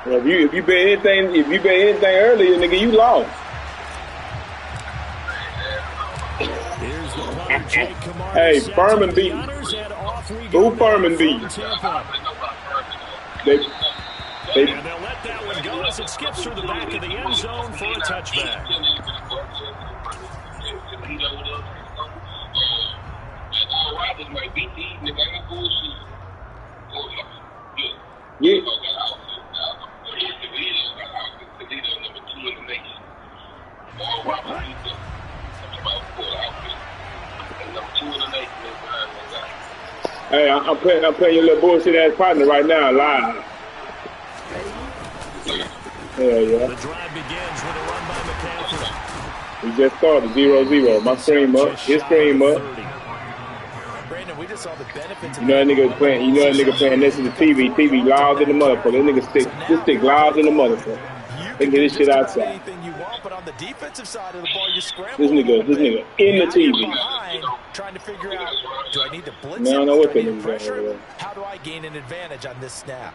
Well, if you bet anything earlier, nigga, you lost. Here's the punter, Jake Camarda. Hey, Furman beat. Who Furman beat? And they'll let that one go as it skips through the back of the end zone for a touchback. Yeah. Hey, I'm playing your little bullshit ass partner right now, live. Hell yeah. The drive begins with a run by McCaffrey. We just started 0-0. My stream up. His stream up. Brandon, we just saw the benefits. You know that nigga playing. You know that nigga playing next to the TV. TV loud in the motherfucker. This stick loud in the motherfucker. They get this shit outside. But on the defensive side of the ball, you scramble. This nigga in the TV. Trying to figure out, do I need to blitz him? I don't know what they do. How do I gain an advantage on this snap?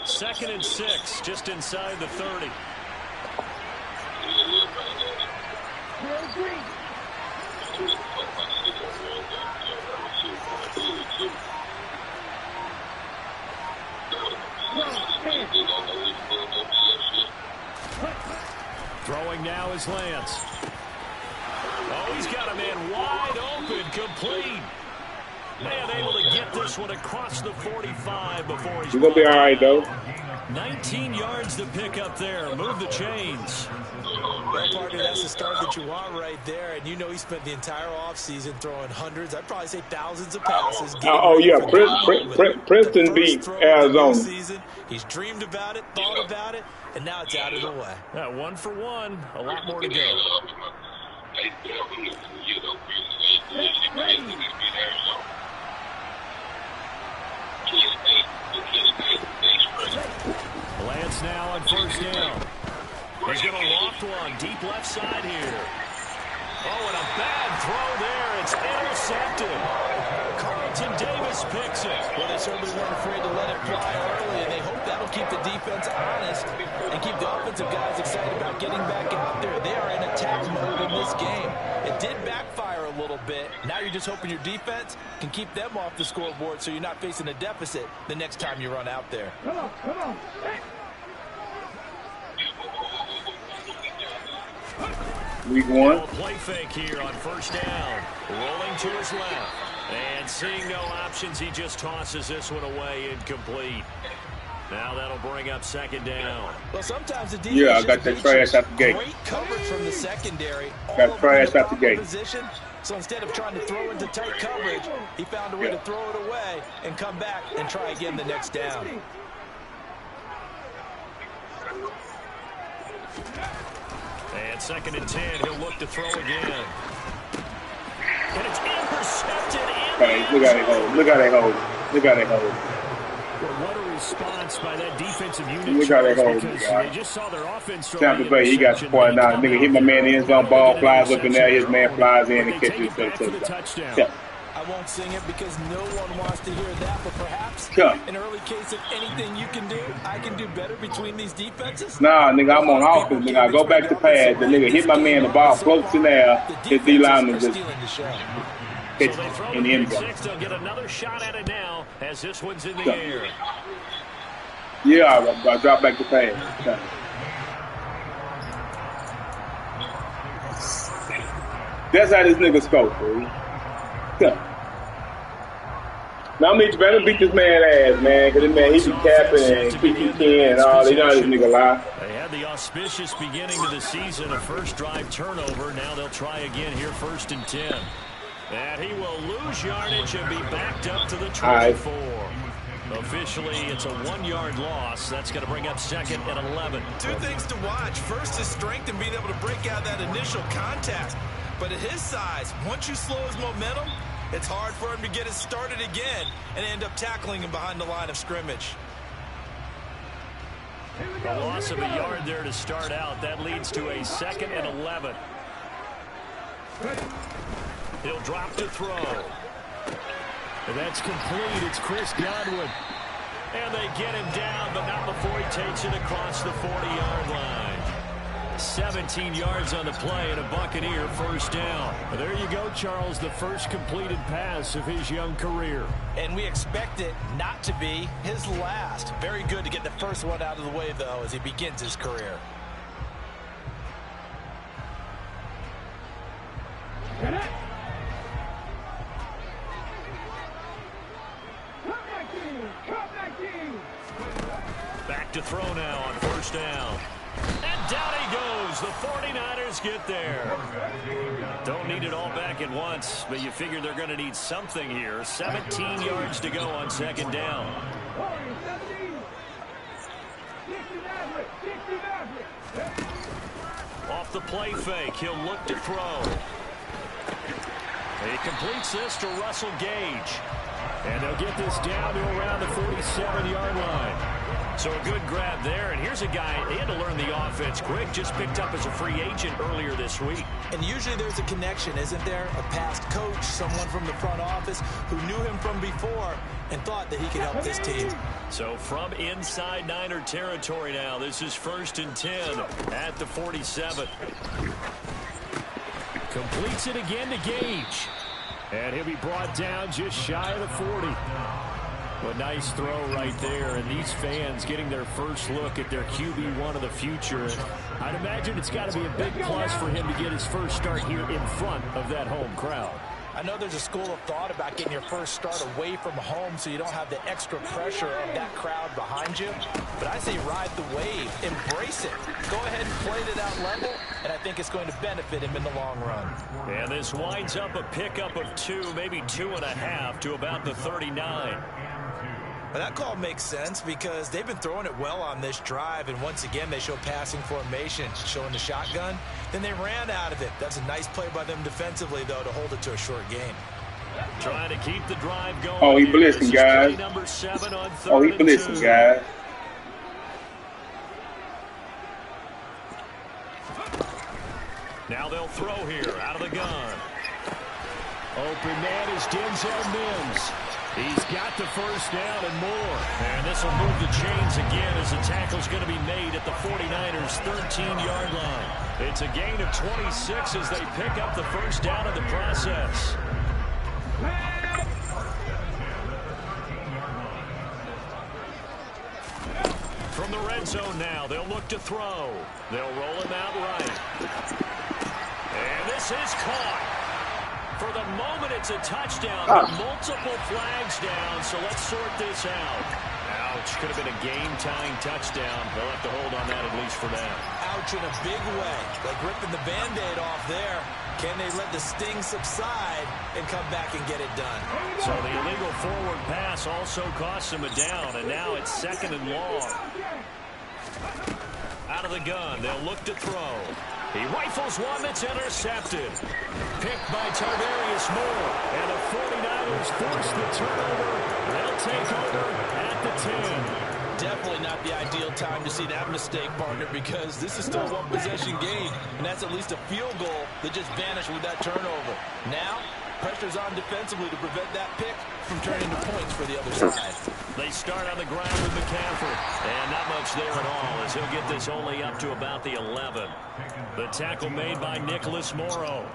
2nd and 6, just inside the 30. Throwing now is Lance. Oh, he's got a man wide open, complete. Man, able to get this one across the 45 before he's going to be all right, though. 19 yards to pick up there. Move the chains. Well, partner, that's the start that you want right there. And you know he spent the entire offseason throwing hundreds, I'd probably say thousands of passes. Oh, yeah. Princeton beat Arizona. He's dreamed about it, thought about it, and now it's out of the way. 1 for 1. A lot more to go. Lance now on 1st down. He's going to loft one deep left side here. Oh, and a bad throw there. It's intercepted. Carlton Davis picks it. Well, they certainly weren't afraid to let it fly early, and they hope that'll keep the defense honest and keep the offensive guys excited about getting back out there. They are in attack mode in this game. It did backfire a little bit. Now you're just hoping your defense can keep them off the scoreboard so you're not facing a deficit the next time you run out there. Come on. Week 1. Play fake here on 1st down. Rolling to his left. And seeing no options, he just tosses this one away incomplete. Now that'll bring up 2nd down. Well, sometimes the defense I got that trash out the gate. Great coverage from the secondary. Got trash out the gate. Position. So instead of trying to throw into tight coverage, he found a way to throw it away and come back and try again the next down. And 2nd and 10, he'll look to throw again. And it's intercepted. Look at it hold. Well, what a response by that defensive unit. Look at it hold. They just saw their offense. Tampa Bay, he got pointed out. Nigga hit my man in the end zone, ball flies up in there, his man flies in and catches the touchdown. Yeah. I won't sing it because no one wants to hear that, but perhaps an early case of anything you can do, I can do better between these defenses. Nah, nigga, I'm on offense, nigga. I go back to pass. The nigga hit my man, the ball floats in there. His D lineman just hits in the end zone. They'll get another shot at it now as this one's in the air. Yeah, I drop back to pass. That's how this nigga scope, bro. Now, you better beat this man ass, man, because this man, he be capping and PPK and all. They know this nigga lie. They had the auspicious beginning to the season, a first drive turnover. Now they'll try again here, 1st and 10. And he will lose yardage and be backed up to the 24. Officially, it's a 1-yard loss. That's going to bring up 2nd and 11. Two things to watch. First is strength and being able to break out that initial contact. But at his size, once you slow his momentum, it's hard for him to get it started again and end up tackling him behind the line of scrimmage. A loss of a yard there to start out. That leads to a 2nd and 11. He'll drop to throw. And that's complete. It's Chris Godwin. And they get him down, but not before he takes it across the 40-yard line. 17 yards on the play and a Buccaneer first down. Well, there you go, Charles, the first completed pass of his young career. And we expect it not to be his last. Very good to get the first one out of the way, though, as he begins his career. Back to throw now on first down. And down he goes. The 49ers get there. Don't need it all back at once, but you figure they're going to need something here. 17 yards to go on second down. Off the play fake, he'll look to throw. He completes this to Russell Gage. And they'll get this down to around the 47-yard line. So a good grab there, and here's a guy, they had to learn the offense quick, just picked up as a free agent earlier this week. And usually there's a connection, isn't there? A past coach, someone from the front office who knew him from before and thought that he could help this team. So from inside Niner territory now, this is 1st and 10 at the 47. Completes it again to Gage. And he'll be brought down just shy of the 40. A nice throw right there, and these fans getting their first look at their QB1 of the future. I'd imagine it's got to be a big plus for him to get his first start here in front of that home crowd. I know there's a school of thought about getting your first start away from home so you don't have the extra pressure of that crowd behind you. But I say ride the wave. Embrace it. Go ahead and play to that level, and I think it's going to benefit him in the long run. And this winds up a pickup of 2, maybe 2.5 to about the 39. Well, that call makes sense because they've been throwing it well on this drive, and once again they show passing formation, showing the shotgun. Then they ran out of it. That's a nice play by them defensively, though, to hold it to a short gain. Trying to keep the drive going. Oh, he blitzing, guys. Oh, he blitzing, guys. Now they'll throw here out of the gun. Open man is Denzel Mims. He's got the first down and more. And this will move the chains again as the tackle's going to be made at the 49ers' 13-yard line. It's a gain of 26 as they pick up the first down in the process. From the red zone now, they'll look to throw. They'll roll him out right. And this is caught. For the moment, it's a touchdown, but multiple flags down, so let's sort this out. Ouch, could have been a game-tying touchdown. They'll have to hold on that at least for now. Ouch in a big way. Like ripping the Band-Aid off there. Can they let the sting subside and come back and get it done? So the illegal forward pass also costs him a down, and now it's 2nd and long. Out of the gun, they'll look to throw. He rifles one that's intercepted. Picked by Tarvarius Moore. And the 49ers force the turnover. They'll take over at the 10. Definitely not the ideal time to see that mistake, partner, because this is still one possession game. And that's at least a field goal that just vanished with that turnover. Now, pressure's on defensively to prevent that pick from turning into points for the other side. They start on the ground with McCaffrey. And not much there at all as he'll get this only up to about the 11. The tackle made by Nicholas Morrow.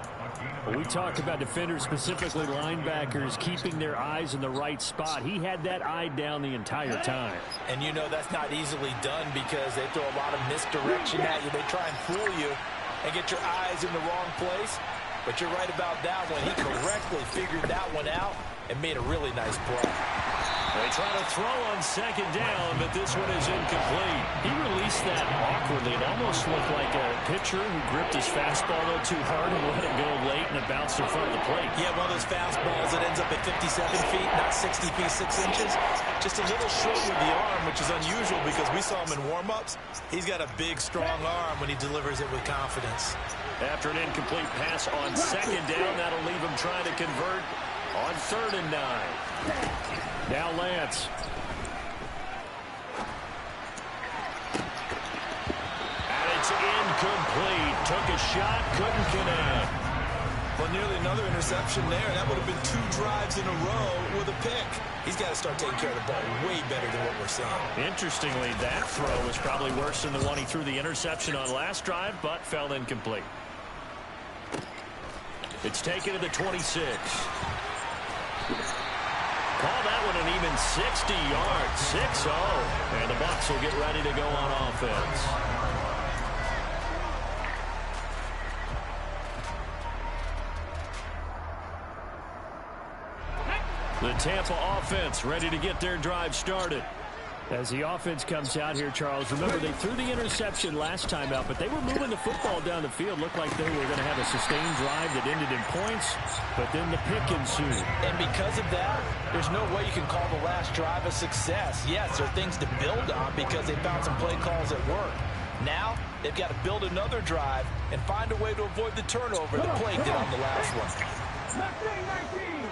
Well, we talk about defenders, specifically linebackers, keeping their eyes in the right spot. He had that eye down the entire time. And you know that's not easily done because they throw a lot of misdirection at you. They try and fool you and get your eyes in the wrong place. But you're right about that one. He correctly figured that one out and made a really nice play. They try to throw on 2nd down, but this one is incomplete. He released that awkwardly. It almost looked like a pitcher who gripped his fastball a little too hard and let it go late, and it bounced in front of the plate. Yeah, one of those fastballs that ends up at 57 feet, not 60 feet, 6 inches. Just a little short with the arm, which is unusual because we saw him in warm-ups. He's got a big, strong arm when he delivers it with confidence. After an incomplete pass on 2nd down, that'll leave him trying to convert on 3rd and 9. Now Lance. And it's incomplete. Took a shot, couldn't connect. Well, nearly another interception there. That would have been 2 drives in a row with a pick. He's got to start taking care of the ball way better than what we're seeing. Interestingly, that throw was probably worse than the one he threw the interception on last drive, but fell incomplete. It's taken to the 26. Call that one an even 60 yards, 6-0. And the Bucs will get ready to go on offense. The Tampa offense ready to get their drive started. As the offense comes out here, Charles, remember they threw the interception last time out, but they were moving the football down the field. Looked like they were going to have a sustained drive that ended in points, but then the pick ensued. And because of that, there's no way you can call the last drive a success. Yes, there are things to build on because they found some play calls that work. Now, they've got to build another drive and find a way to avoid the turnover the play did on the last one. 19.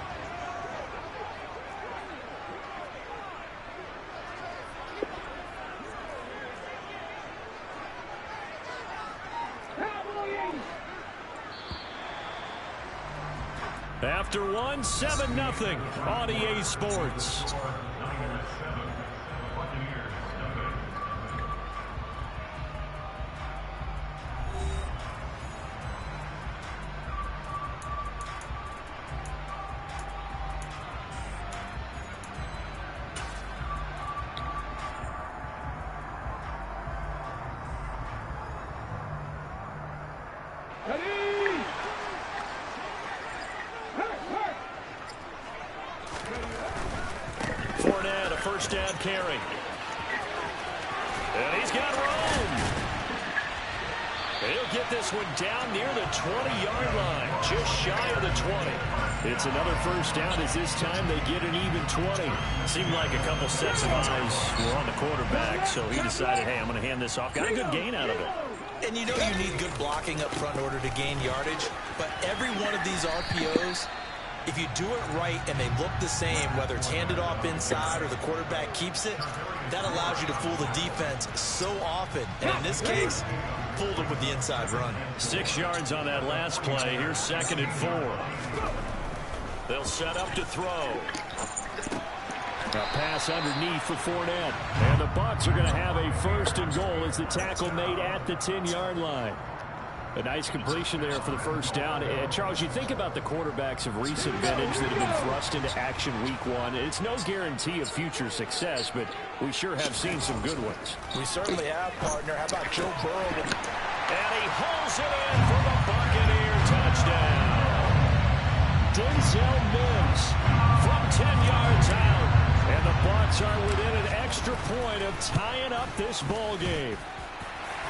After one, 7-0 on EA Sports. Fournette, a first down carry. And he's got room. He'll get this one down near the 20-yard line, just shy of the 20. It's another first down as this time they get an even 20. Seemed like a couple sets of eyes were on the quarterback, so he decided, hey, I'm going to hand this off. Got a good gain out of it. And you know you need good blocking up front in order to gain yardage, but every one of these RPOs, if you do it right and they look the same, whether it's handed off inside or the quarterback keeps it, that allows you to fool the defense so often. And in this case, fooled them with the inside run. 6 yards on that last play. Here's 2nd and 4. They'll set up to throw. A pass underneath for Fournette. And the Bucs are going to have a 1st and goal as the tackle made at the 10-yard line. A nice completion there for the first down. And Charles, you think about the quarterbacks of recent vintage that have been thrust into action week 1. It's no guarantee of future success, but we sure have seen some good ones. We certainly have, partner. How about Joe Burrow? And he hauls it in for the Buccaneer touchdown. Denzel Mims from 10 yards out. And the Bucs are within an extra point of tying up this ball game.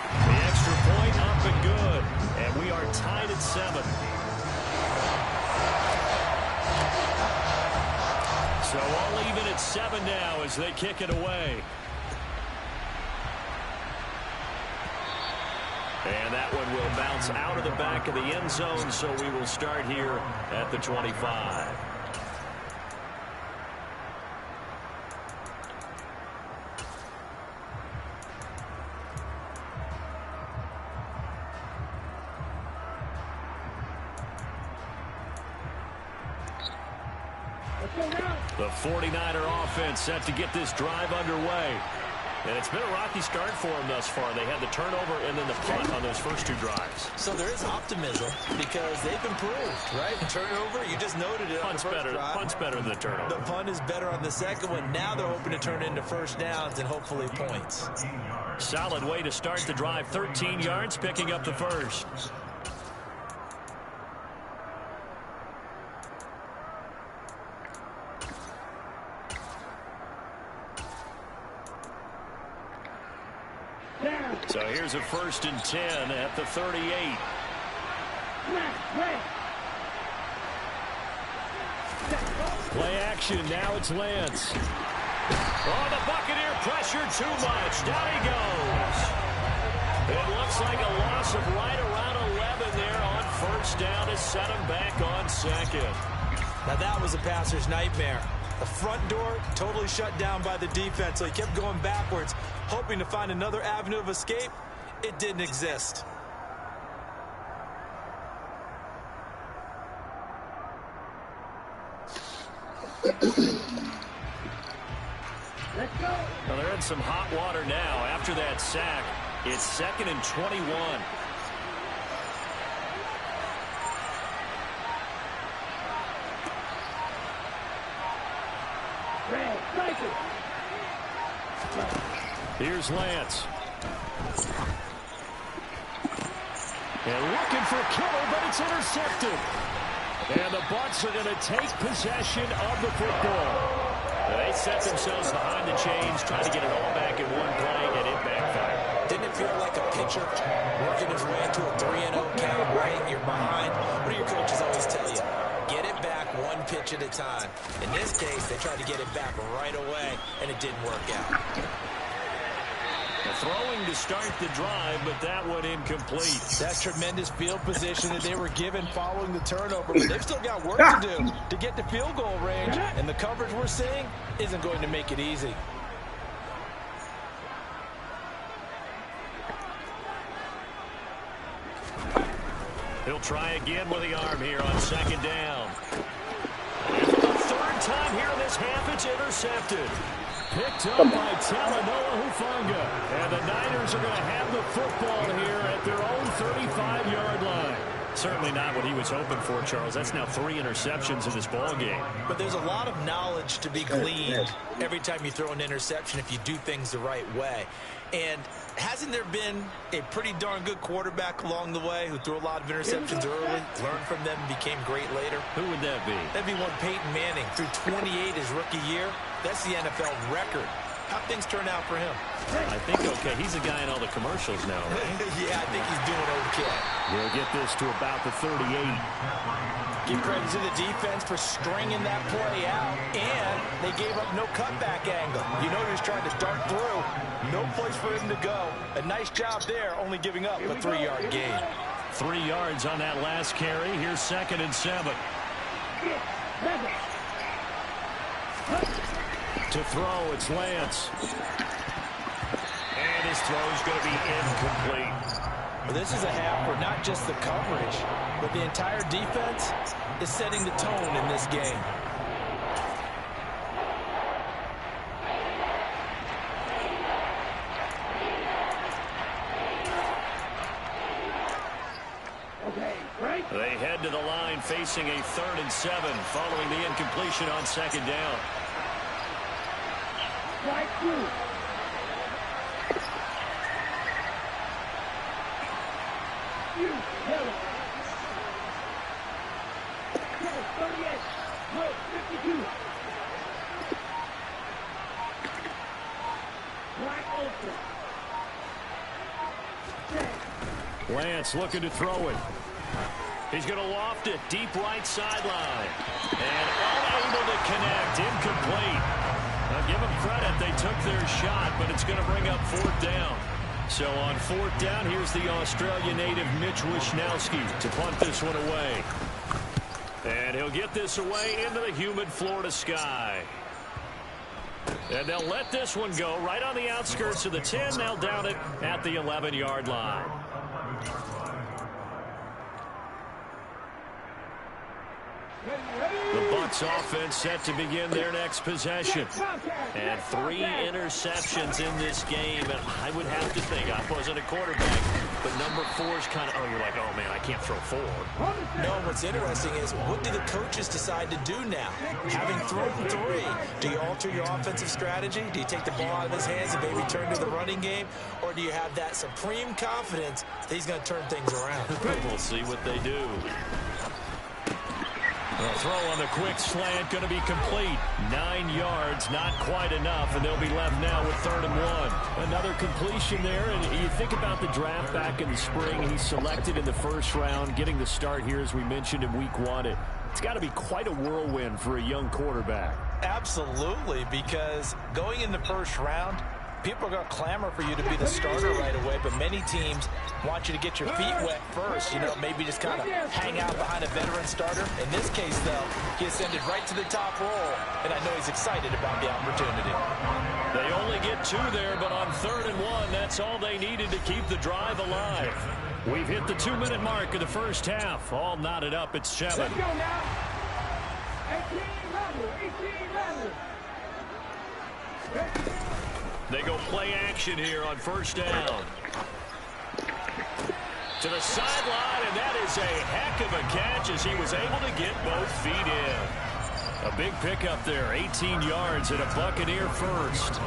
The extra point up and good. And we are tied at 7. So all even at 7 now as they kick it away. And that one will bounce out of the back of the end zone, so we will start here at the 25. The 49er offense set to get this drive underway. And it's been a rocky start for them thus far. They had the turnover and then the punt on those first 2 drives. So there is optimism because they've improved, right? Turnover, you just noted it on the first drive. Punt's better than the turnover. The punt is better on the second one. Now they're hoping to turn it into first downs and hopefully points. Solid way to start the drive. 13 yards, picking up the first. So here's a 1st and 10 at the 38. Play action. Now it's Lance. Oh, the Buccaneer pressure too much. Down he goes. It looks like a loss of right around 11 there on 1st down to set him back on 2nd. Now that was a passer's nightmare. The front door totally shut down by the defense, so he kept going backwards, hoping to find another avenue of escape. It didn't exist. Well, they're in some hot water now. After that sack, it's 2nd and 21. Here's Lance. And looking for Kittle, but it's intercepted. And the Bucs are going to take possession of the football. They set themselves behind the chains, trying to get it all back in one play, and it backfired. Didn't it feel like a pitcher working his way into a 3-0 count, right? You're behind. What do your coaches always tell you? Get it back one pitch at a time. In this case, they tried to get it back right away, and it didn't work out. Throwing to start the drive, but that one incomplete. That tremendous field position that they were given following the turnover, but they've still got work to do to get to field goal range, and the coverage we're seeing isn't going to make it easy. He'll try again with the arm here on 2nd down. And for the 3rd time here in this half, it's intercepted. Picked up by Talanoa Hufanga. And the Niners are going to have the football here at their own 35-yard line. Certainly not what he was hoping for, Charles. That's now 3 interceptions in this ball game. But there's a lot of knowledge to be gleaned every time you throw an interception if you do things the right way. And hasn't there been a pretty darn good quarterback along the way who threw a lot of interceptions early, learned from them, and became great later? Who would that be? That'd be one Peyton Manning. Threw 28 his rookie year. That's the NFL record. How'd things turn out for him? I think okay. He's a guy in all the commercials now, right? Yeah, I think he's doing okay. He'll get this to about the 38. Give credit to the defense for stringing that play out, and they gave up no cutback angle. You know he was trying to dart through. No place for him to go. A nice job there, only giving up a 3-yard gain. 3 yards on that last carry. Here's 2nd and 7. To throw, it's Lance. And his throw's going to be incomplete. Well, this is a half where not just the coverage, but the entire defense is setting the tone in this game. They head to the line facing a 3rd and 7 following the incompletion on 2nd down. Lance looking to throw it. He's going to loft it deep right sideline. And unable to connect. Incomplete. Now give them credit. They took their shot, but it's going to bring up 4th down. So on 4th down, here's the Australia native Mitch Wishnowsky to punt this one away. And he'll get this away into the humid Florida sky. And they'll let this one go right on the outskirts of the 10. They'll down it at the 11-yard line. The Bucs offense set to begin their next possession. And 3 interceptions in this game. And I would have to think, I wasn't a quarterback, but number 4 is kind of, oh, you're like, oh, man, I can't throw 4. No, what's interesting is, what do the coaches decide to do now? Having thrown 3, do you alter your offensive strategy? Do you take the ball out of his hands and maybe turn to the running game? Or do you have that supreme confidence that he's going to turn things around? We'll see what they do. The throw on the quick slant going to be complete. 9 yards, not quite enough, and they'll be left now with 3rd and 1. Another completion there, and you think about the draft back in the spring. He's selected in the 1st round, getting the start here, as we mentioned, in week 1. It's got to be quite a whirlwind for a young quarterback. Absolutely, because going in the 1st round, people are going to clamor for you to be the starter right away, but many teams want you to get your feet wet first. You know, maybe just kind of hang out behind a veteran starter. In this case, though, he ascended right to the top role, and I know he's excited about the opportunity. They only get 2 there, but on 3rd and 1, that's all they needed to keep the drive alive. We've hit the 2-minute mark of the 1st half. All knotted up at 7. They go play action here on first down. To the sideline, and that is a heck of a catch as he was able to get both feet in. A big pickup there, 18 yards and a Buccaneer first.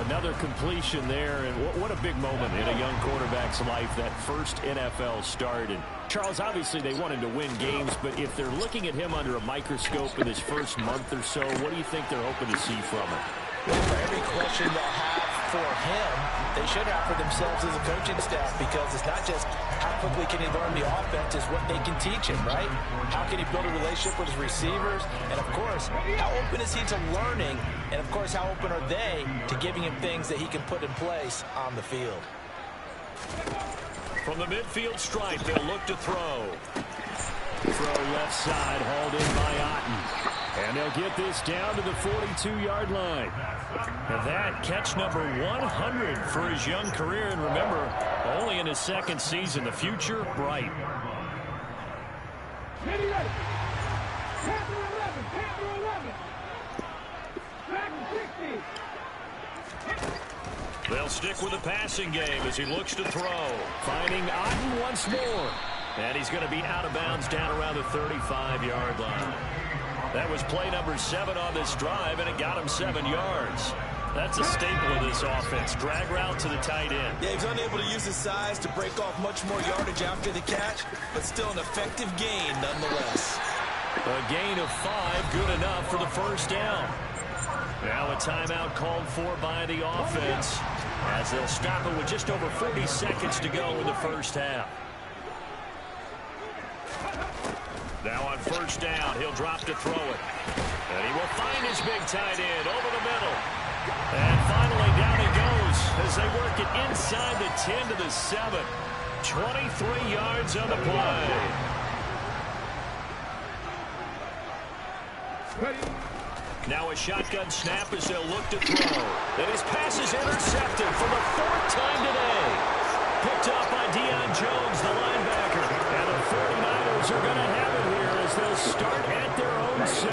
Another completion there, and what a big moment in a young quarterback's life, that first NFL start. And Charles, obviously they want him to win games, but if they're looking at him under a microscope in his first month or so, what do you think they're hoping to see from him? Well, for every question they'll have for him, they should have for themselves as a coaching staff, because it's not just how quickly can he learn the offense, it's what they can teach him, right? How can he build a relationship with his receivers? And, of course, how open is he to learning? And, of course, how open are they to giving him things that he can put in place on the field? From the midfield stripe, they'll look to throw. Throw left side, hauled in by Otten. And they'll get this down to the 42-yard line. And that catch number 100 for his young career. And remember, only in his second season. The future, bright. Ready. Panther 11. Back 60. They'll stick with the passing game as he looks to throw. Finding Otten once more. And he's going to be out of bounds down around the 35-yard line. That was play number 7 on this drive, and it got him 7 yards. That's a staple of this offense. Drag route to the tight end. Yeah, he's unable to use his size to break off much more yardage after the catch, but still an effective gain nonetheless. A gain of 5, good enough for the first down. Now a timeout called for by the offense as they'll stop it with just over 40 seconds to go in the first half. Now on first down, he'll drop to throw it. And he will find his big tight end over the middle. And finally down he goes as they work it inside the 10 to the 7. 23 yards on the play. Now a shotgun snap as they'll look to throw. And his pass is intercepted for the 4th time today. Picked up by Deion Jones, the linebacker. And the 49ers are going to have it here as they'll start at their own 7.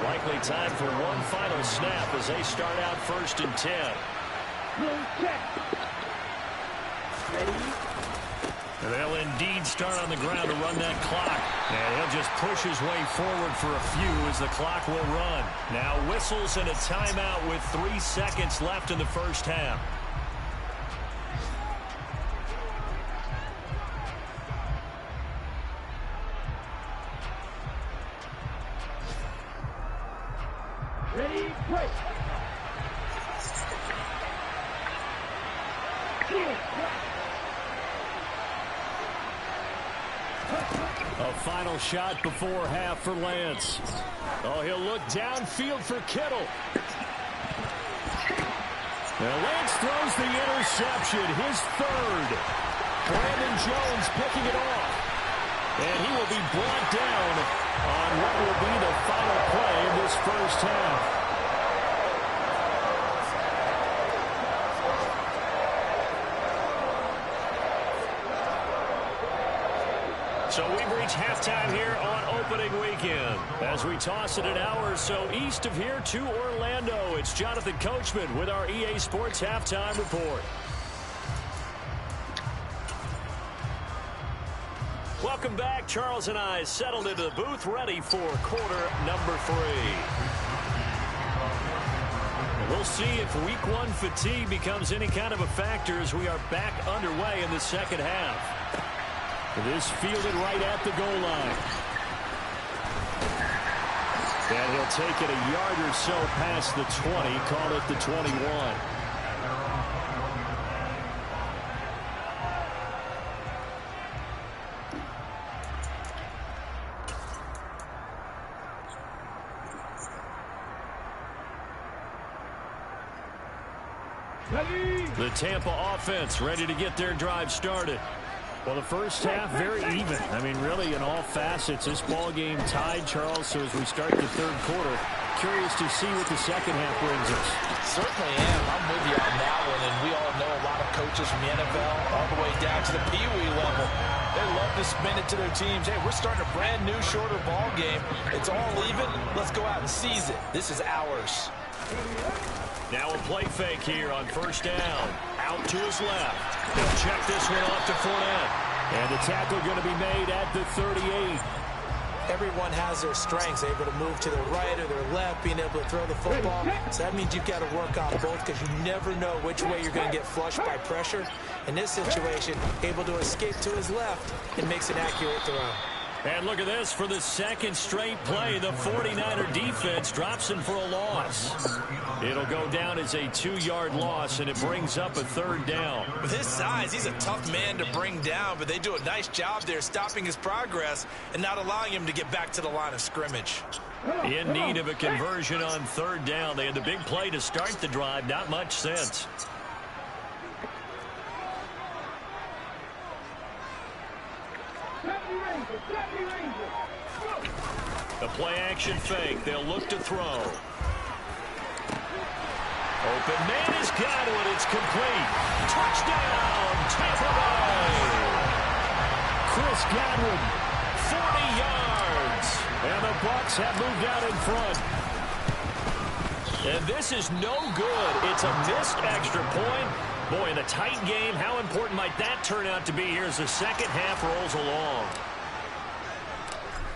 Likely time for one final snap as they start out 1st and 10. And they'll indeed start on the ground to run that clock. And he'll just push his way forward for a few as the clock will run. Now whistles and a timeout with 3 seconds left in the first half. Ready, break. A final shot before half for Lance. Oh, he'll look downfield for Kittle. Now Lance throws the interception, his 3rd. Brandon Jones picking it off. And he will be brought down on what will be the final play of this first half. So we've reached halftime here on opening weekend. As we toss it an hour or so east of here to Orlando, it's Jonathan Coachman with our EA Sports Halftime Report. Welcome back. Charles and I settled into the booth, ready for quarter number 3. We'll see if week 1 fatigue becomes any kind of a factor as we are back underway in the second half. This fielded right at the goal line. And he'll take it a yard or so past the 20, call it the 21. The Tampa offense ready to get their drive started. Well, the first half, very even. I mean, really, in all facets, this ball game tied, Charles. So as we start the 3rd quarter, curious to see what the second half brings us. Certainly am. I'm with you on that one, and we all know a lot coaches from the NFL all the way down to the Pee-wee level. They love to spin it to their teams. Hey, we're starting a brand new, shorter ball game. It's all even. Let's go out and seize it. This is ours. Now a play fake here on first down. Out to his left. They'll check this one off to Fournette. And the tackle going to be made at the 38. Everyone has their strengths, able to move to their right or their left, being able to throw the football. So that means you've got to work on both because you never know which way you're going to get flushed by pressure. In this situation, able to escape to his left and makes an accurate throw. And look at this. For the second straight play, the 49er defense drops him for a loss. It'll go down as a 2-yard loss, and it brings up a third down. With his size, he's a tough man to bring down, but they do a nice job there stopping his progress and not allowing him to get back to the line of scrimmage. In need of a conversion on third down. They had the big play to start the drive. Not much sense. The play-action fake. They'll look to throw. Open man has got it. It's complete. Touchdown, Tampa Bay. Chris Godwin, 40 yards. And the Bucs have moved out in front. And this is no good. It's a missed extra point. Boy, in a tight game, how important might that turn out to be here as the second half rolls along?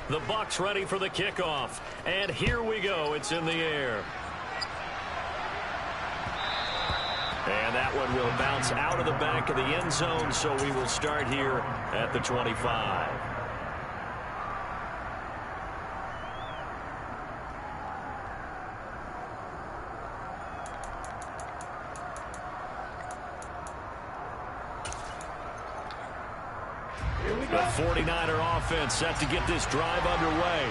The Bucs ready for the kickoff. And here we go. It's in the air. And that one will bounce out of the back of the end zone, so we will start here at the 25. The 49er offense set to get this drive underway.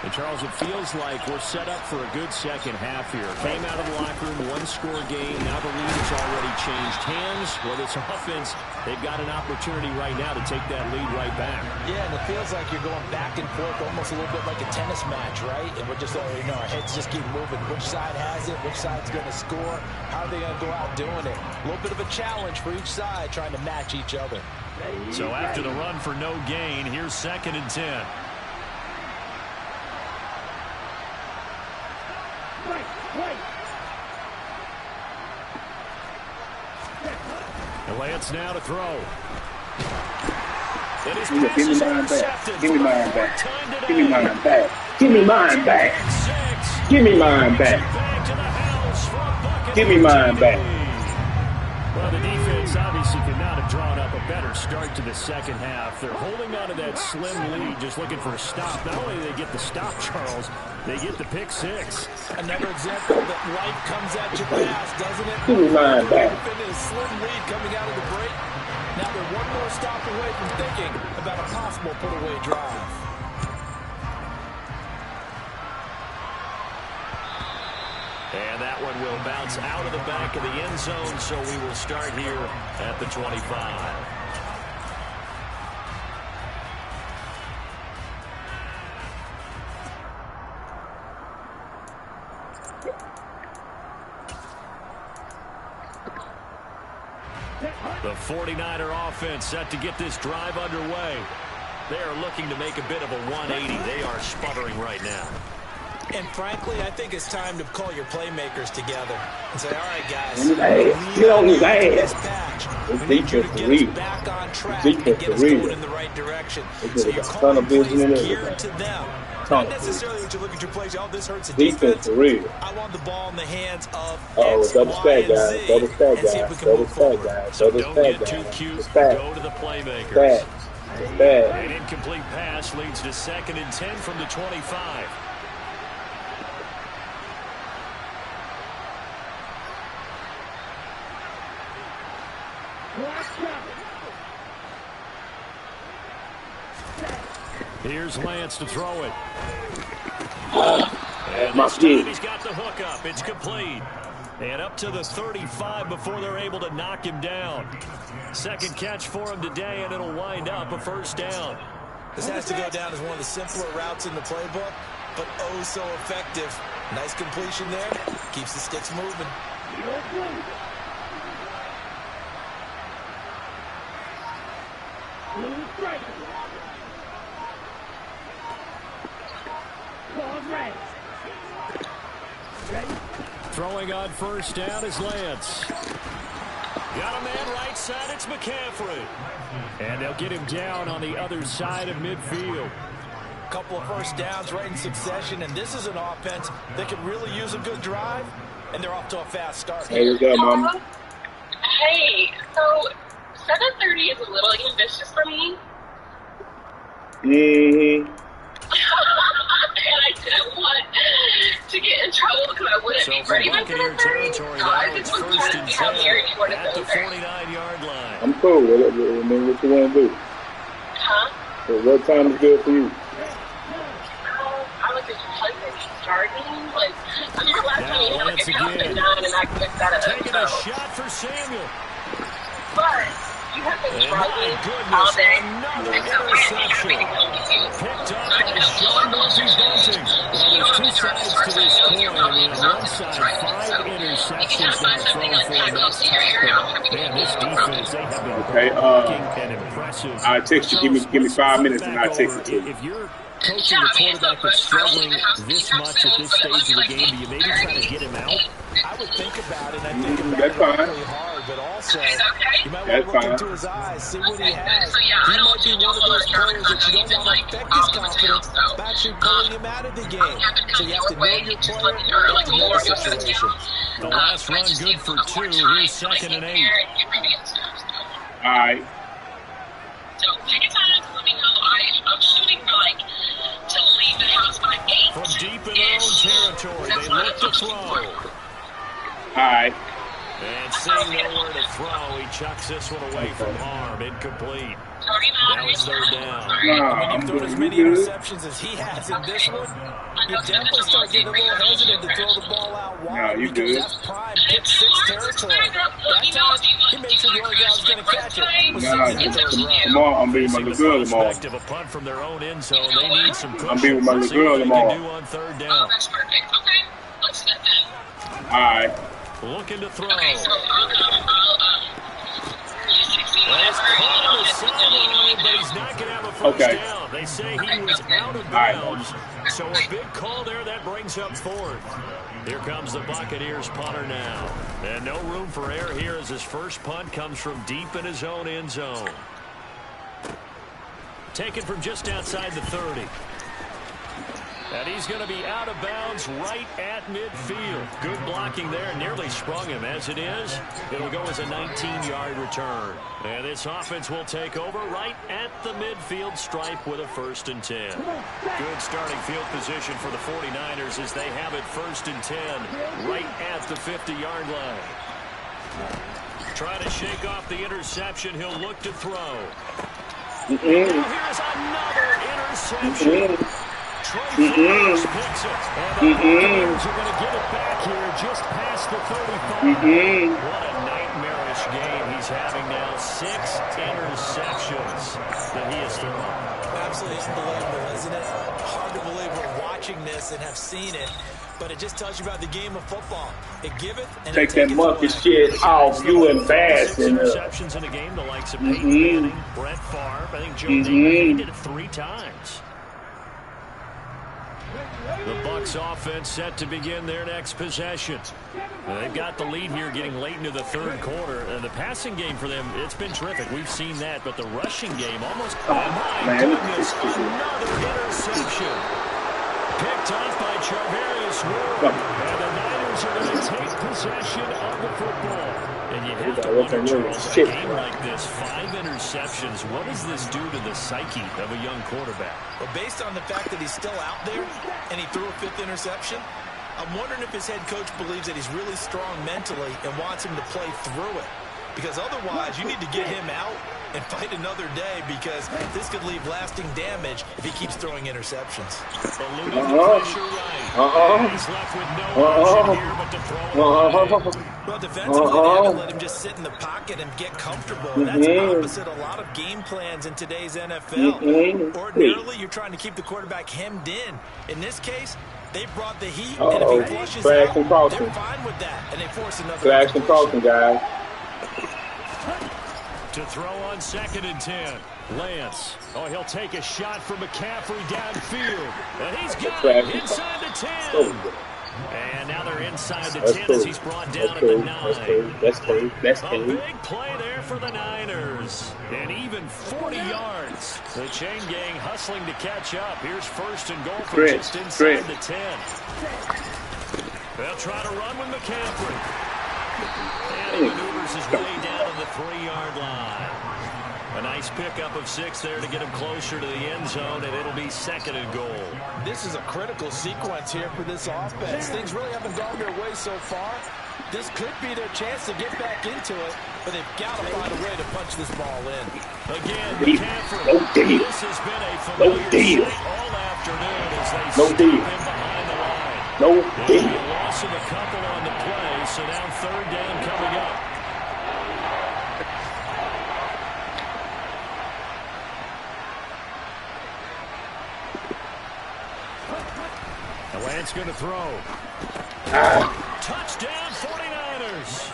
And, Charles, it feels like we're set up for a good second half here. Came out of the locker room, one-score game. Now the lead has already changed hands. Well, this offense, they've got an opportunity right now to take that lead right back. Yeah, and it feels like you're going back and forth almost a little bit like a tennis match, right? And we're just, our heads just keep moving. Which side has it? Which side's going to score? How are they going to go out doing it? A little bit of a challenge for each side trying to match each other. So after the run for no gain, here's 2nd and 10. And Lance now to throw. It is Give me mine back. Give me mine back. Give me mine back. Give me mine back. Give me mine back. Give me mine back. Well, the defense obviously could not have drawn up a better start to the second half. They're holding on to that slim lead, just looking for a stop. Not only do they get the stop, Charles, they get the pick six. Another example that life comes at you fast, doesn't it? Give me mine back. A slim lead coming out of the break. Now they're one more stop away from thinking about a possible put-away drive. And that one will bounce out of the back of the end zone, so we will start here at the 25. The 49er offense set to get this drive underway. They are looking to make a bit of a 180. They are sputtering right now. And frankly, I think it's time to call your playmakers together and say, all right, guys, get on his ass. We need you to get us back on track and get us going in the right direction. So you're calling plays geared to them. Not necessarily that you look at your plays, oh, this hurts the defense. I want the ball in the hands of X, double Y, stack, and guys. Z, Double stack, and see if we can move forward. So don't get too cute. Go to the playmakers. An incomplete pass leads to 2nd and 10 from the 25. Here's Lance to throw it. And this time he's got the hook up. It's complete. And up to the 35 before they're able to knock him down. Second catch for him today, and it'll wind up a first down. This has to go down as one of the simpler routes in the playbook, but oh so effective. Nice completion there. Keeps the sticks moving. Blue strike. Pause red. Ready? Throwing on first down is Lance. Got a man right side, it's McCaffrey. And they'll get him down on the other side of midfield. Couple of first downs right in succession, and this is an offense that could really use a good drive, and they're off to a fast start. Hey, what's up, Mama? Hey, so 7:30 is a little ambitious for me. Mm-hmm. And I didn't want to get in trouble because I wouldn't be ready by 7:30. So I just was trying to see how married you were to at the 7:30. 49-yard line. I'm cool. What you want to do? Huh? So what time is good for you? I was just hoping starting. Like, I remember last time you had like a count at 9 and I mixed that up. Taking a shot for Samuel. But you have been And struggling my goodness, all day. another And so interception. everything comes to you. Picked So up I by can Sean Murphy Bunting. Well, there's two sides to this coin. I mean, on one side, 5 interceptions now thrown for him. That's tough. Man, this defense, they have been blocking and impressive. I'll text you. Give me 5 minutes and I'll text it to you. If you're coaching the quarterback that's struggling this much at this stage of the game, do you maybe try to get him out? I would think about it. I think about That's it fine. really hard, but also you might That's want to look fine. into his eyes, see what he has. He might be one of those players that you don't want to affect his confidence by actually pulling him out of the game. So you have to know your player, you have to know the situation. The last run good for 2. Here's 2nd and 8. All right. So take your time. Let me know. I'm shooting for like to leave the house by 8. From deep in their own territory, they look to throw. All right. And seeing nowhere to throw, he chucks this one away from harm. Incomplete. Now it's 3rd down. Nah, When I'm you've thrown good. as You many good? interceptions as he has in this one, you definitely start getting a little hesitant to throw the ball out Nah, wide you because good. that's prime pick 6 territory. That time, he made sure the only guy was going to catch it was Nah, sitting in the third row. tomorrow I'm beating my Facing little the girl tomorrow. prospect of a punt from their own end zone, they need some cushion. I'm beating with my little See girl what they tomorrow. can do on 3rd down. That's perfect. Okay. Let's do that. All right. Looking to throw. Okay, so I'll just text me Well, it's whenever caught on the you sideline, but he's not going to have a first Okay. down. They say he was out of right. bounds. So a big call there that brings up 4th. Here comes the Buccaneers punter now. And no room for error here as his first punt comes from deep in his own end zone. Taken from just outside the 30. And he's going to be out of bounds right at midfield. Good blocking there. Nearly sprung him. As it is, it'll go as a 19-yard return. And this offense will take over right at the midfield stripe with a 1st and 10. Good starting field position for the 49ers as they have it 1st and 10 right at the 50-yard line. Trying to shake off the interception. He'll look to throw. Now here's another interception. Trey Flowers picks it. And the Buccaneers are going to get it back here just past the 35. What a nightmarish game he's having now. 6 interceptions that he has thrown. Absolutely unbelievable, isn't it? Hard to believe we're watching this and have seen it, but it just tells you about the game of football. It giveth and Take it that taketh monkey away. shit off you and 6 Bastion. interceptions in a game, the likes of Peyton Manning, Brett Favre. I think Joe Namath did it 3 times. The Bucs offense set to begin their next possession. They've got the lead here getting late into the 3rd quarter. And the passing game for them, it's been terrific. We've seen that. But the rushing game almost... Oh, my goodness. Another interception. Picked off by Charvarius Ward. And the Niners are going to take possession of the football. And you have to wonder, Charles, a game like this, 5 interceptions, what does this do to the psyche of a young quarterback? But based on the fact that he's still out there and he threw a 5th interception, I'm wondering if his head coach believes that he's really strong mentally and wants him to play through it. Because otherwise, you need to get him out and fight another day because this could leave lasting damage if he keeps throwing interceptions. He's left with no option here but to throw it. Well, defensively, they haven't let him just sit in the pocket and get comfortable. And that's opposite a lot of game plans in today's NFL. Ordinarily, you're trying to keep the quarterback hemmed in. In this case, they brought the heat, and if he flushes out, they're fine with that, and they force another Flash and crossing, guys. To throw on 2nd and 10. Lance. Oh, he'll take a shot from McCaffrey downfield. And he's got it inside the 10. And now they're inside the 10 as he's brought down at the 9. That's clean. A big play there for the Niners. And even 40 yards. The chain gang hustling to catch up. Here's 1st and goal from just inside the 10. They'll try to run with McCaffrey. And he maneuvers his way down to the 3-yard line. A nice pickup of 6 there to get him closer to the end zone, and it'll be 2nd and goal. This is a critical sequence here for this offense. Things really haven't gone their way so far. This could be their chance to get back into it, but they've got to find a way to punch this ball in. Again, McCaffrey. This has been a familiar sight all afternoon as they stop him behind the line. They lost him a couple on the play, so now 3rd down coming up. Lance going to throw. Touchdown 49ers.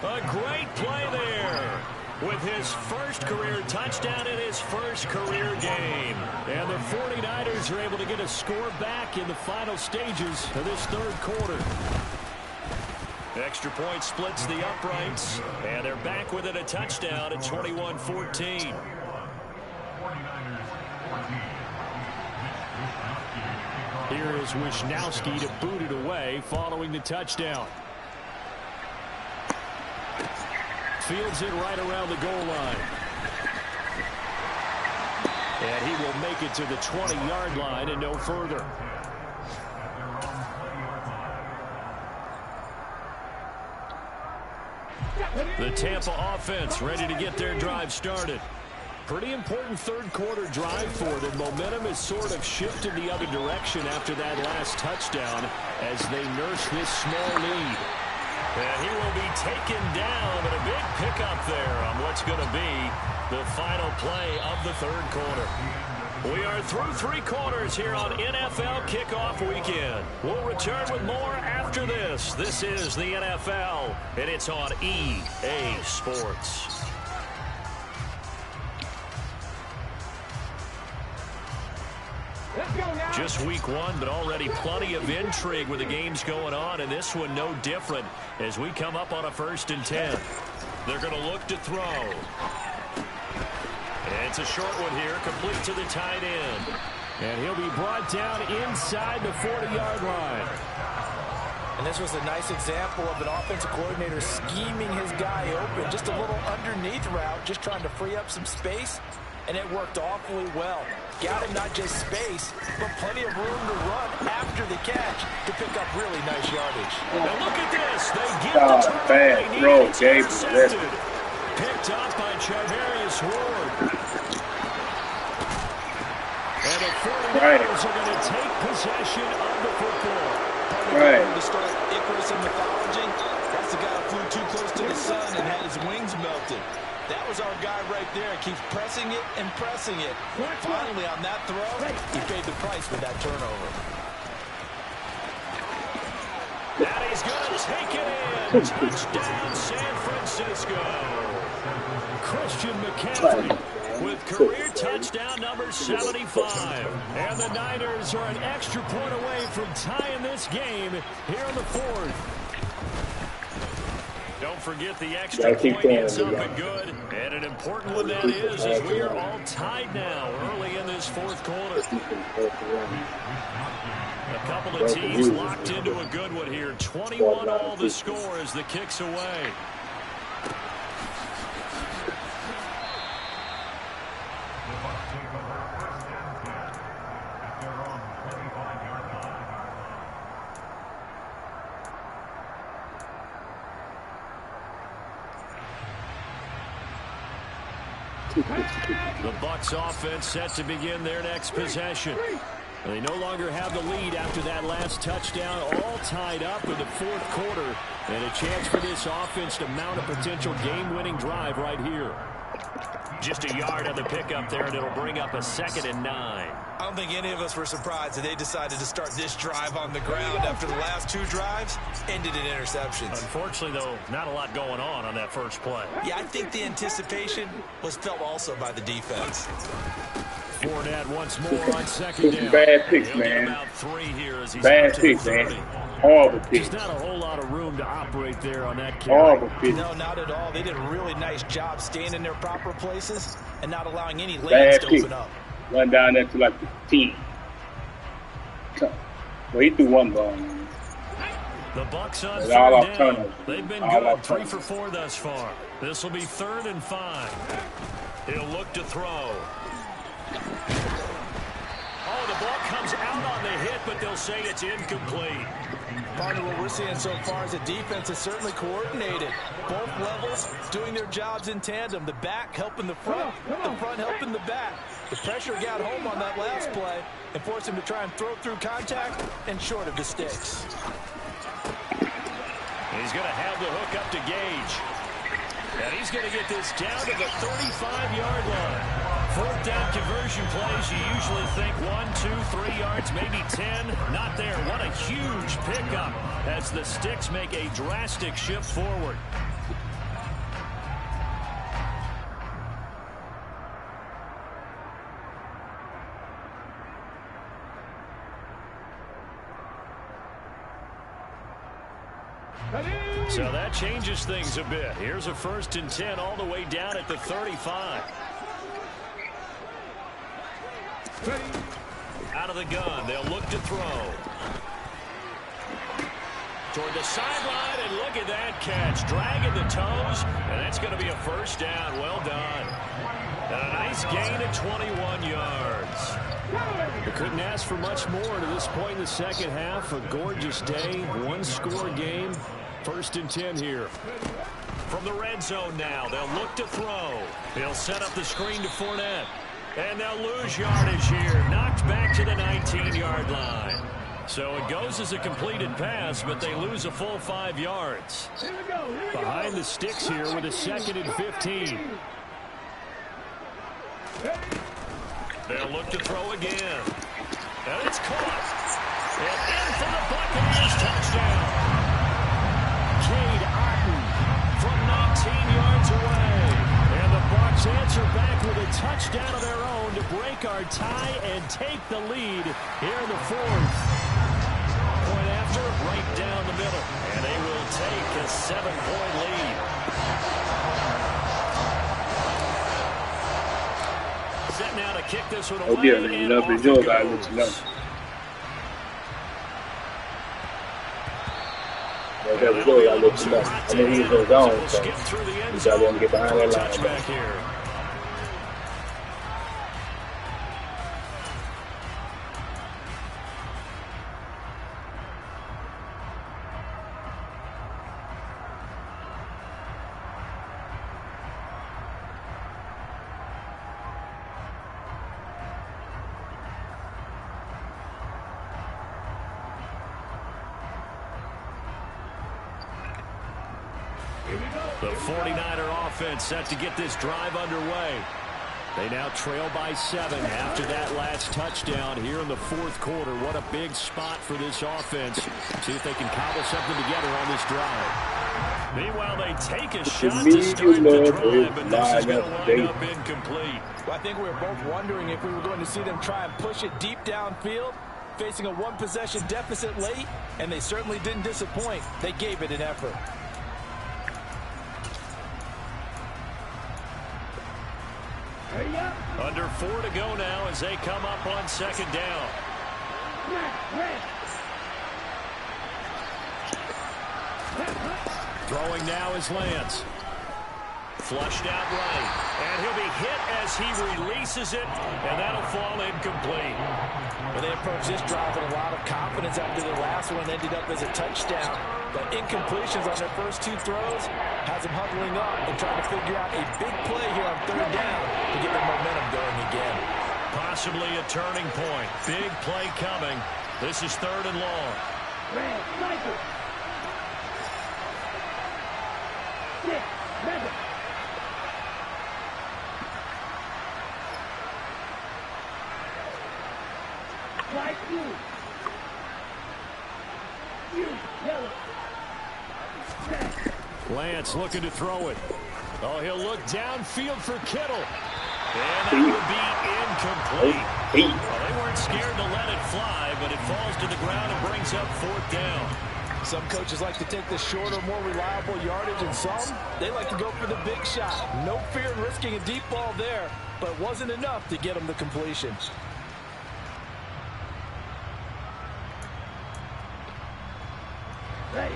A great play there with his first career touchdown in his first career game. And the 49ers are able to get a score back in the final stages of this 3rd quarter. Extra point splits the uprights, and they're back within a touchdown at 21-14. Here is Wisnowski to boot it away following the touchdown. Fields it right around the goal line. And he will make it to the 20-yard line and no further. The Tampa offense ready to get their drive started. Pretty important 3rd quarter drive for them. Momentum has sort of shifted the other direction after that last touchdown as they nurse this small lead. And he will be taken down, but a big pickup there on what's going to be the final play of the 3rd quarter. We are through 3 quarters here on NFL Kickoff Weekend. We'll return with more after this. This is the NFL, and it's on EA Sports. Just week 1, but already plenty of intrigue with the games going on, and this one no different as we come up on a 1st and 10. They're going to look to throw. And it's a short one here, complete to the tight end. And he'll be brought down inside the 40-yard line. And this was a nice example of an offensive coordinator scheming his guy open. Just a little underneath route, just trying to free up some space, and it worked awfully well. Got him not just space, but plenty of room to run after the catch to pick up really nice yardage. Now look at this. They get the bad throw, Gabe. Picked up by Charvarius Ward. And the 49ers are going to take possession of the football. To start Icarus in mythology, that's the guy who flew too close to the sun and had his wings melted. That was our guy right there. Keeps pressing it and pressing it. Finally, on that throw, he paid the price with that turnover. And he's going to take it in. Touchdown, San Francisco. Christian McCaffrey with career touchdown number 75. And the Niners are an extra point away from tying this game here in the 4th. Don't forget the extra point is up and good. And an important one that is, as we are all tied now early in this 4th quarter. A couple of teams locked into a good one here. 21 all the score as the kick's away. The Bucs offense set to begin their next possession. They no longer have the lead after that last touchdown, all tied up in the 4th quarter. And a chance for this offense to mount a potential game-winning drive right here. Just a yard on the pickup there, and it'll bring up a 2nd and 9. I don't think any of us were surprised that they decided to start this drive on the ground after the last 2 drives ended in interceptions. Unfortunately, though, not a lot going on that first play. Yeah, I think the anticipation was felt also by the defense. Fournette once more on 2nd down. Bad picks, man. About 3 here as he's Bad picks, man. Horrible picks. There's not a whole lot of room to operate there on that carry. Horrible picks. No, not at all. They did a really nice job staying in their proper places and not allowing any lanes to open up. Run down there to like the 10. Well, he threw one ball. The Bucs on 3rd down. They've been good, 3 for 4 thus far. This will be 3rd and 5. He'll look to throw. Oh, the ball comes out on the hit, but they'll say it's incomplete. Partner, what we're seeing so far is the defense is certainly coordinated. Both levels doing their jobs in tandem. The back helping the front helping the back. The pressure got home on that last play and forced him to try and throw through contact and short of the sticks. He's going to have the hook up to Gage. And he's going to get this down to the 35-yard line. 4th down conversion plays, you usually think 1, 2, 3 yards, maybe 10. Not there. What a huge pickup as the sticks make a drastic shift forward. So that changes things a bit. Here's a 1st and 10 all the way down at the 35. Out of the gun, they'll look to throw. Toward the sideline, and look at that catch. Dragging the toes, and that's going to be a 1st down. Well done. And a nice gain of 21 yards. We couldn't ask for much more to this point in the 2nd half. A gorgeous day, 1-score game. 1st and 10 here. From the red zone now, they'll look to throw. They'll set up the screen to Fournette. And they'll lose yardage here. Knocked back to the 19-yard line. So it goes as a completed pass, but they lose a full 5 yards. Behind the sticks here with a 2nd and 15. They'll look to throw again. And it's caught. And in for the Buccaneers touchdown. Cade Otton from 19 yards away. And the Bucs answer back with a touchdown of their own to break our tie and take the lead here in the 4th. Point after, right down the middle. And they will take a 7-point lead. Set now to kick this one away. Oh, dear, man. You know, if it's yours, I'll let you know. There we go, I'll let you know. I know he was gone, so we got to get behind that line. Here. The 49er offense set to get this drive underway. They now trail by 7 after that last touchdown here in the 4th quarter. What a big spot for this offense. See if they can cobble something together on this drive. Meanwhile, they take a shot to start the drive, but this is going to wind up incomplete. Well, I think we were both wondering if we were going to see them try and push it deep downfield, facing a 1-possession deficit late, and they certainly didn't disappoint. They gave it an effort. Under 4 to go now as they come up on 2nd down. Throwing now is Lance. Flushed out right. And he'll be hit as he releases it, and that'll fall incomplete. Well, they approached this drive with a lot of confidence after the last one ended up as a touchdown. But incompletions on their first 2 throws has them huddling up and trying to figure out a big play here on 3rd down to get their momentum going again. Possibly a turning point. Big play coming. This is 3rd and long. Red, sniper. 6, 7. Strike two. You, yellow. Lance looking to throw it. Oh, he'll look downfield for Kittle. And that would be incomplete. Well, they weren't scared to let it fly, but it falls to the ground and brings up 4th down. Some coaches like to take the shorter, more reliable yardage, and some, they like to go for the big shot. No fear in risking a deep ball there, but it wasn't enough to get them the completion. Ready.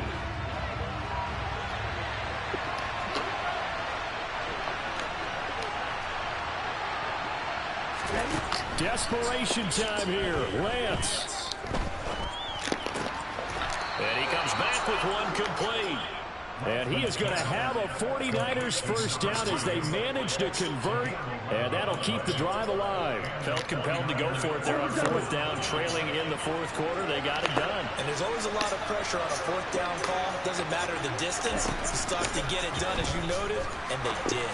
Desperation time here. Lance. And he comes back with one complete. And he is going to have a 49ers first down as they manage to convert. And that'll keep the drive alive. Felt compelled to go for it there on 4th down, trailing in the 4th quarter. They got it done. And there's always a lot of pressure on a 4th down call. Doesn't matter the distance. It's stuck to get it done, as you noted, and they did.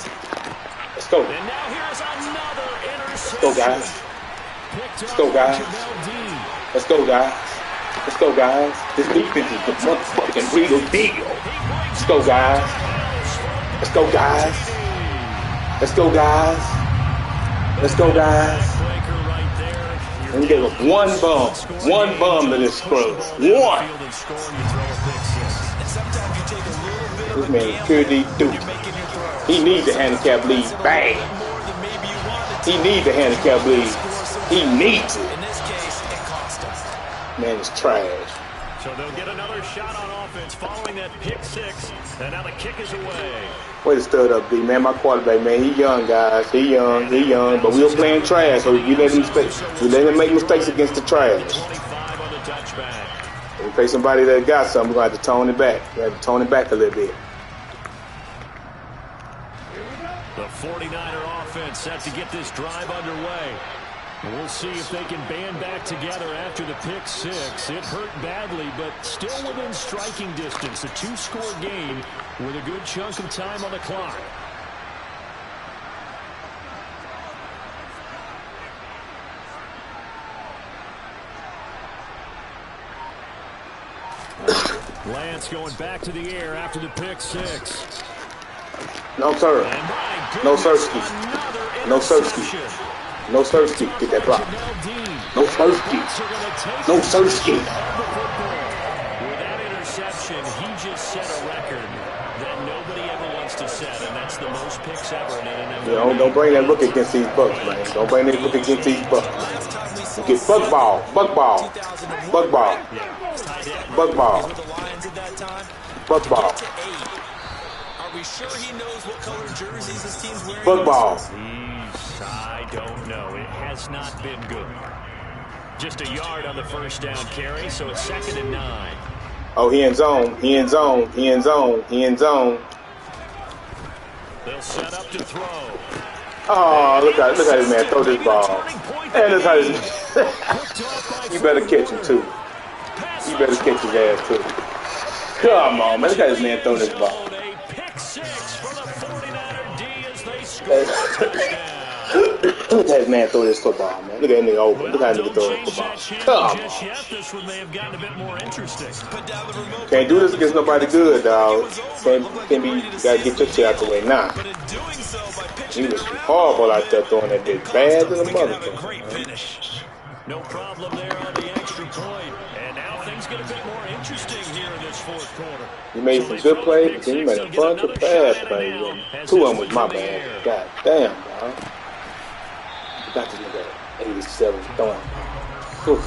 Let's go. And now here's another interception. Let's go, guys. Let's go, guys. Let's go, guys. Let's go, guys. This defense is the motherfucking real deal. Let's go, guys. Let's go, guys. Let's go, guys. Let's go, guys. And give up one bum to this scrub. One. This man is pure D Duke. He needs a handicap lead bad. He needs a handicap lead. He needs it. Man, it's trash. So they'll get another shot on offense following that pick 6. And now the kick is away. Way to stud up, D, man. My quarterback, man, he young, guys. He young. But we were playing trash, so we let him make mistakes against the trash. 25 on the touchback. If we play somebody that got something, we're going to have to tone it back. We have to tone it back a little bit. The 49er offense set to get this drive underway. We'll see if they can band back together after the pick 6. It hurt badly, but still within striking distance. A 2-score game with a good chunk of time on the clock. Lance going back to the air after the pick 6. No, sir. No, Sirski. No, Sirski. No Sirski, get that block. No Sirski. No Sirski. With that interception, he just set a record that nobody ever wants to set, and that's the most picks ever in an NFL. Don't bring that look against these Bucks, man. Don't bring that look against these Bucks. You get bug ball. Bug ball. Bug ball. Bug ball. Bug ball. Are we sure he knows what color jerseys his team's wearing? Bug ball. I don't know. It has not been good. Just a yard on the first down carry, so it's 2nd and 9. Oh, he in zone. He in zone. He in zone. He in zone. They'll set up to throw. Oh, look how this man throw this ball. And look how this. You better catch him too. You better catch his ass too. Come on, man. Look how this man throw this ball. Look at that man throw this football, man. Look at that nigga open. Look how that nigga throw this football. Come on. This one may have gotten a bit more interesting. Can't do this against nobody good, dog. Can't be. You gotta get your shit out the way now. He was horrible out there throwing that bitch. Bad to the motherfucker. No problem there on the extra point. And now things get a bit more interesting here in this 4th quarter. He made some good plays, but then he made a bunch of bad plays. 2 of them was my bad. God damn, dog. Got this nigga at 87 throwing. Oof.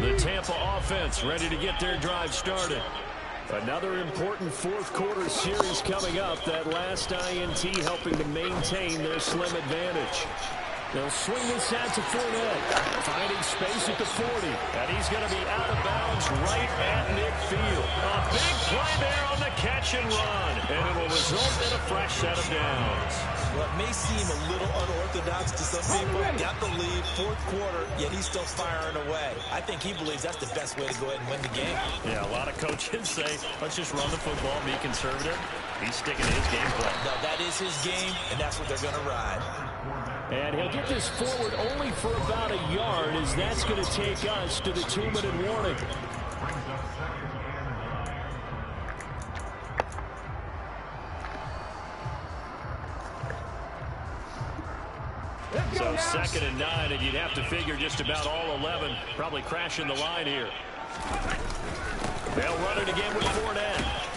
The Tampa offense ready to get their drive started. Another important 4th quarter series coming up. That last INT helping to maintain their slim advantage. They'll swing this out to Fournette, finding space at the 40. And he's going to be out of bounds right at midfield. field. A big play there on the catch and run. And it will result in a fresh set of downs. Well, it may seem a little unorthodox to some people. Got the lead, fourth quarter, yet he's still firing away. I think he believes that's the best way to go ahead and win the game. Yeah, a lot of coaches say, let's just run the football, be conservative. He's sticking to his game plan. No, that is his game, and that's what they're going to ride. And he'll get this forward only for about a yard, as that's going to take us to the 2-minute warning. So 2nd and 9, and you'd have to figure just about all 11 probably crashing the line here. They'll run it again with Fournette.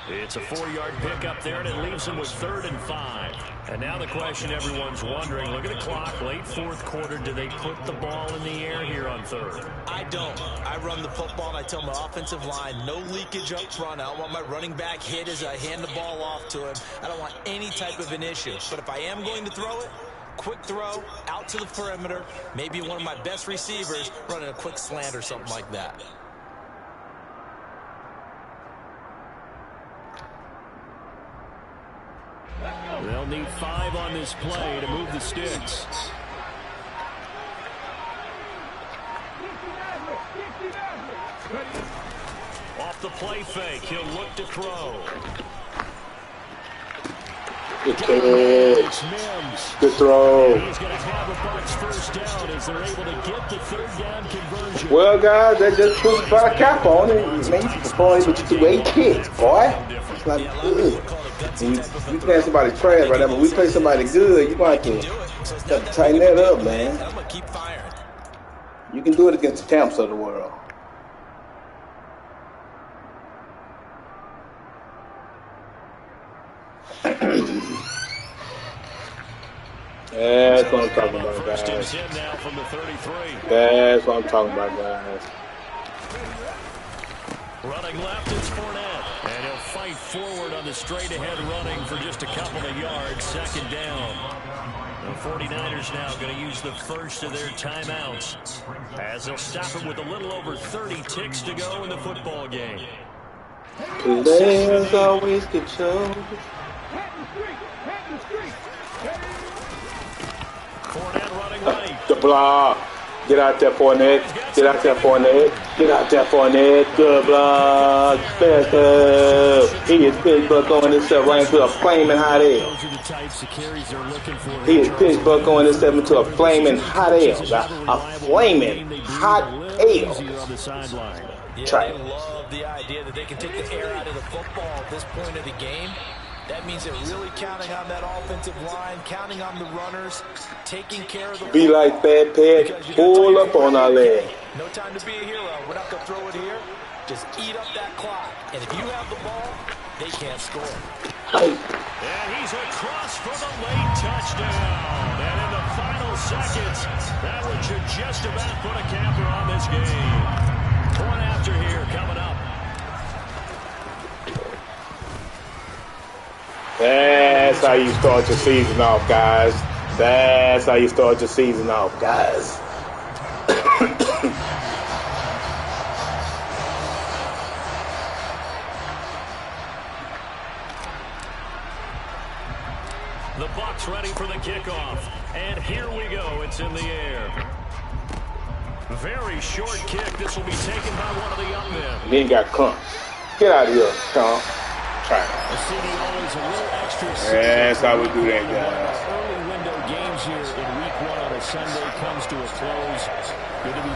It's a 4-yard pickup there, and it leaves them with 3rd and 5. And now the question everyone's wondering, look at the clock, late fourth quarter, do they put the ball in the air here on 3rd? I don't. I run the football, and I tell my offensive line, no leakage up front. I don't want my running back hit as I hand the ball off to him. I don't want any type of an issue. But if I am going to throw it, quick throw, out to the perimeter, maybe one of my best receivers running a quick slant or something like that. They'll need 5 on this play to move the sticks. Off the play fake, he'll look to throw. Good catch. Good throw. He's going to have a Bucs first down as they're able to get the 3rd down conversion. Well, guys, they just put a cap on it. Man, you can but you threw 8 picks, boy. It's not good. We playing somebody trash right now, but we play somebody good. You're going to have to tighten that up, man. I'm going to keep firing. You can do it against the Tamps of the world. That's what I'm talking about, guys. That's what I'm talking about, guys. Running left, it's Fournette. And he'll fight forward on the straight-ahead running for just a couple of yards. 2nd down. The 49ers now going to use the first of their timeouts as they'll stop it with a little over 30 ticks to go in the football game. Players always control. Fournette running right. The block. Get out there, Fournette. Get out there, Fournette. Get out there, Fournette. Good block. Best up. He is Pittsburgh going himself right into a flaming hot air. Those are the types of carries they're looking for. He is Pittsburgh going himself into a flaming hot air. A flaming hot air. Yeah, I love the idea that they can take the air out of the football at this point of the game. That means they're really counting on that offensive line, counting on the runners, taking care of the Be like Bad Pat, pull up on our leg. No time to be a hero. We're not going to throw it here. Just eat up that clock. And if you have the ball, they can't score. And he's across for the late touchdown. And in the final seconds, that one should just about put a capper on this game. Point after here coming up. That's how you start your season off, guys. That's how you start your season off, guys. The Bucs ready for the kickoff. And here we go. It's in the air. Very short kick. This will be taken by one of the young men. Then you got Crump. Get out of here, Crump. Try it. That's how we do that, guys. Early window games here in week 1 on a Sunday comes to a close. Good to be